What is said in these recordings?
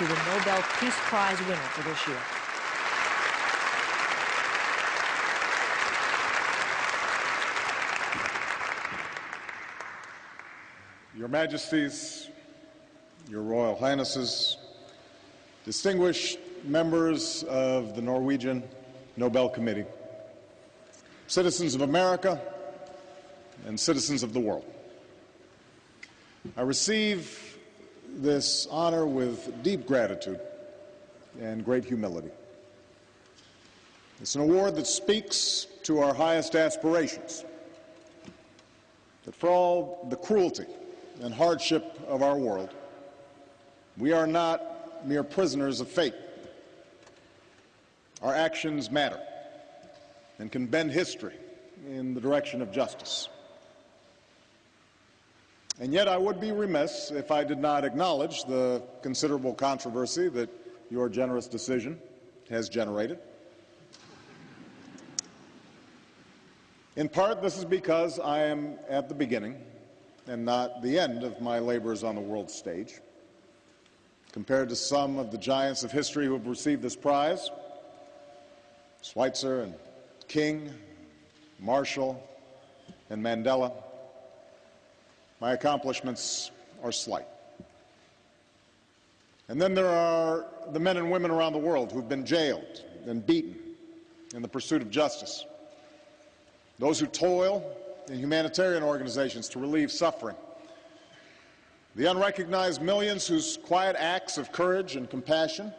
to the Nobel Peace Prize winner for this year. Your Majesties, Your Royal Highnesses, distinguished members of the Norwegian Nobel Committee, citizens of America, and citizens of the world. I receive this honor with deep gratitude and great humility. It's an award that speaks to our highest aspirations, that for all the cruelty and hardship of our world, we are not mere prisoners of fate. Our actions matter and can bend history in the direction of justice. And yet I would be remiss if I did not acknowledge the considerable controversy that your generous decision has generated. In part, this is because I am at the beginning and not the end of my labors on the world stage. Compared to some of the giants of history who have received this prize, Schweitzer and King, Marshall, and Mandela, my accomplishments are slight. And then there are the men and women around the world who've been jailed and beaten in the pursuit of justice. Those who toil in humanitarian organizations to relieve suffering. The unrecognized millions whose quiet acts of courage and compassion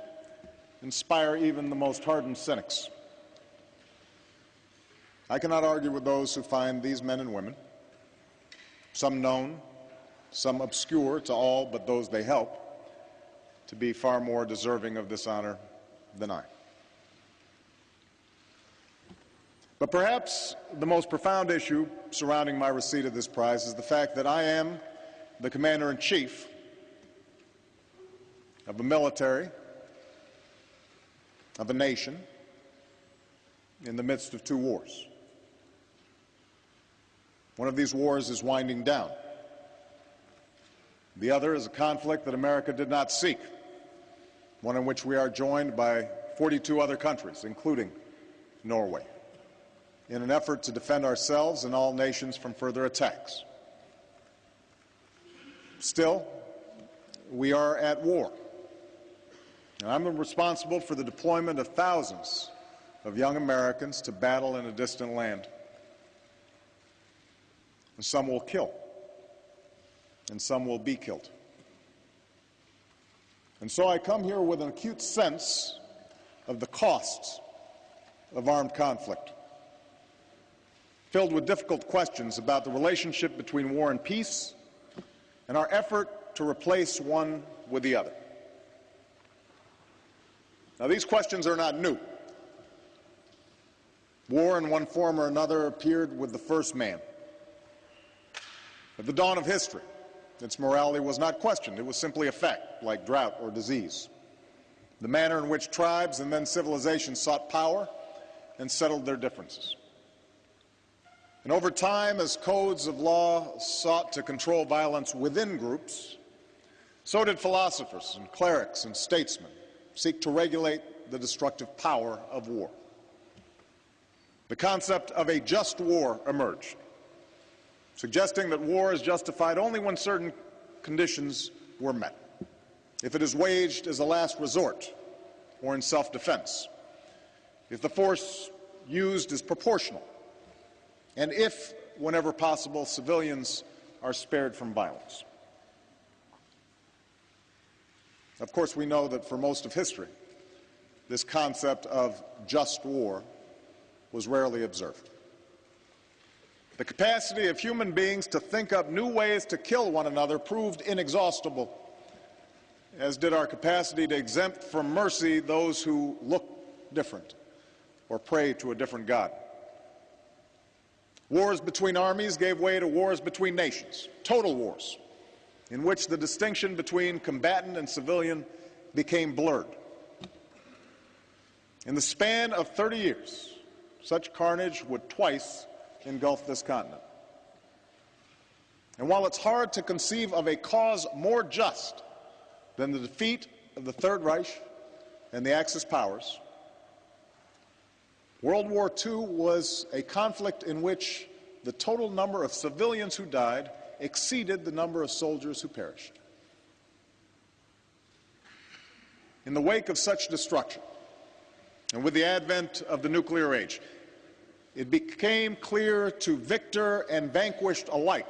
inspire even the most hardened cynics. I cannot argue with those who find these men and women, some known, some obscure to all but those they help, to be far more deserving of this honor than I. But perhaps the most profound issue surrounding my receipt of this prize is the fact that I am the Commander-in-Chief of a military, of a nation, in the midst of two wars. One of these wars is winding down. The other is a conflict that America did not seek, one in which we are joined by 42 other countries, including Norway, in an effort to defend ourselves and all nations from further attacks. Still, we are at war, and I'm responsible for the deployment of thousands of young Americans to battle in a distant land. And some will kill, and some will be killed. And so I come here with an acute sense of the costs of armed conflict, filled with difficult questions about the relationship between war and peace and our effort to replace one with the other. Now, these questions are not new. War in one form or another appeared with the first man. At the dawn of history, its morality was not questioned. It was simply a fact, like drought or disease. The manner in which tribes and then civilizations sought power and settled their differences. And over time, as codes of law sought to control violence within groups, so did philosophers and clerics and statesmen seek to regulate the destructive power of war. The concept of a just war emerged, suggesting that war is justified only when certain conditions were met. If it is waged as a last resort or in self-defense, if the force used is proportional, and if, whenever possible, civilians are spared from violence. Of course, we know that for most of history, this concept of just war was rarely observed. The capacity of human beings to think up new ways to kill one another proved inexhaustible, as did our capacity to exempt from mercy those who look different or pray to a different God. Wars between armies gave way to wars between nations, total wars, in which the distinction between combatant and civilian became blurred. In the span of 30 years, such carnage would twice engulf this continent. And while it's hard to conceive of a cause more just than the defeat of the Third Reich and the Axis powers, World War II was a conflict in which the total number of civilians who died exceeded the number of soldiers who perished. In the wake of such destruction, and with the advent of the nuclear age, it became clear to victor and vanquished alike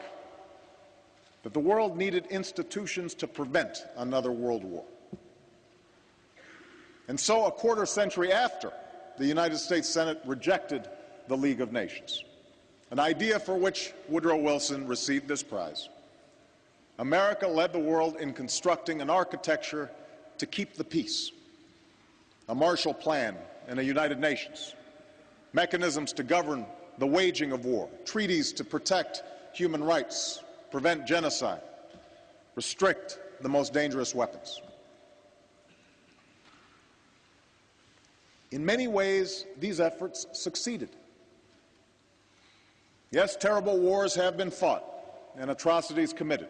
that the world needed institutions to prevent another world war. And so, a quarter century after the United States Senate rejected the League of Nations, an idea for which Woodrow Wilson received this prize, America led the world in constructing an architecture to keep the peace, a Marshall Plan and a United Nations, mechanisms to govern the waging of war, treaties to protect human rights, prevent genocide, restrict the most dangerous weapons. In many ways, these efforts succeeded. Yes, terrible wars have been fought and atrocities committed,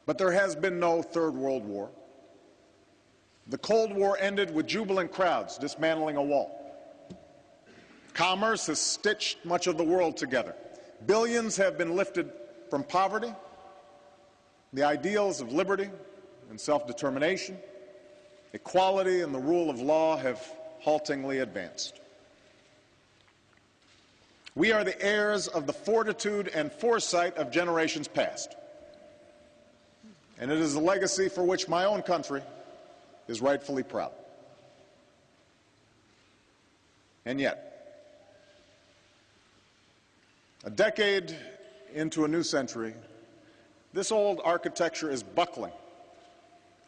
but there has been no Third World War. The Cold War ended with jubilant crowds dismantling a wall. Commerce has stitched much of the world together. Billions have been lifted from poverty. The ideals of liberty and self-determination, equality and the rule of law have haltingly advanced. We are the heirs of the fortitude and foresight of generations past. And it is a legacy for which my own country is rightfully proud. And yet, a decade into a new century, this old architecture is buckling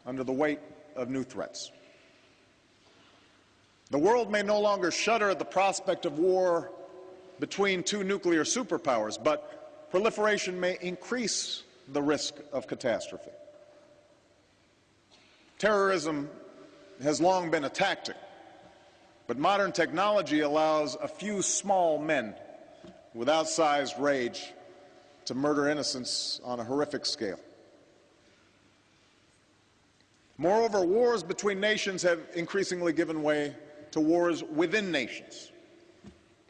under the weight of new threats. The world may no longer shudder at the prospect of war between two nuclear superpowers, but proliferation may increase the risk of catastrophe. Terrorism has long been a tactic, but modern technology allows a few small men with outsized rage to murder innocents on a horrific scale. Moreover, wars between nations have increasingly given way to wars within nations.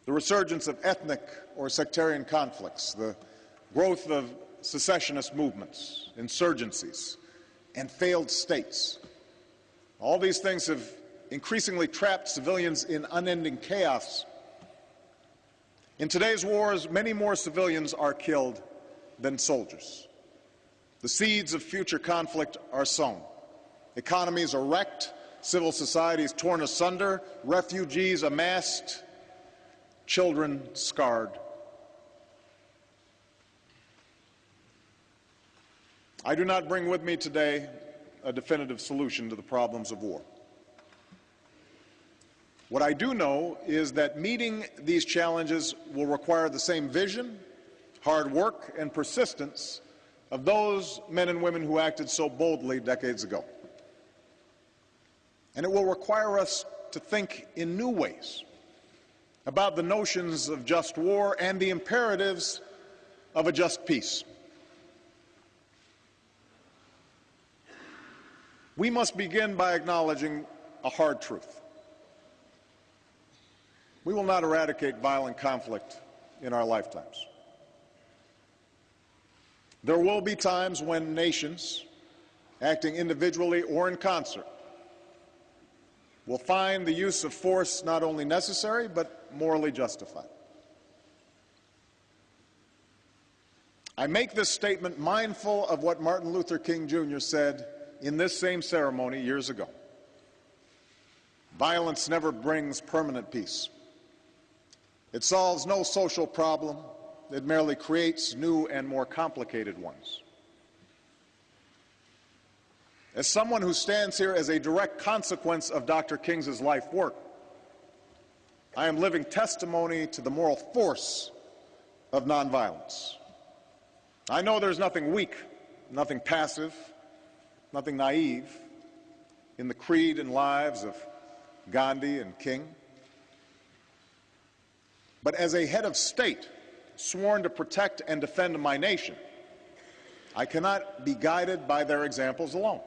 The resurgence of ethnic or sectarian conflicts, the growth of secessionist movements, insurgencies, and failed states. All these things have increasingly trapped civilians in unending chaos. In today's wars, many more civilians are killed than soldiers. The seeds of future conflict are sown. Economies are wrecked, civil societies torn asunder, refugees amassed, children scarred. I do not bring with me today a definitive solution to the problems of war. What I do know is that meeting these challenges will require the same vision, hard work, and persistence of those men and women who acted so boldly decades ago. And it will require us to think in new ways about the notions of just war and the imperatives of a just peace. We must begin by acknowledging a hard truth. We will not eradicate violent conflict in our lifetimes. There will be times when nations, acting individually or in concert, will find the use of force not only necessary, but morally justified. I make this statement mindful of what Martin Luther King Jr. said in this same ceremony years ago. Violence never brings permanent peace. It solves no social problem. It merely creates new and more complicated ones. As someone who stands here as a direct consequence of Dr. King's life work, I am living testimony to the moral force of nonviolence. I know there's nothing weak, nothing passive, nothing naive in the creed and lives of Gandhi and King. But as a head of state sworn to protect and defend my nation, I cannot be guided by their examples alone.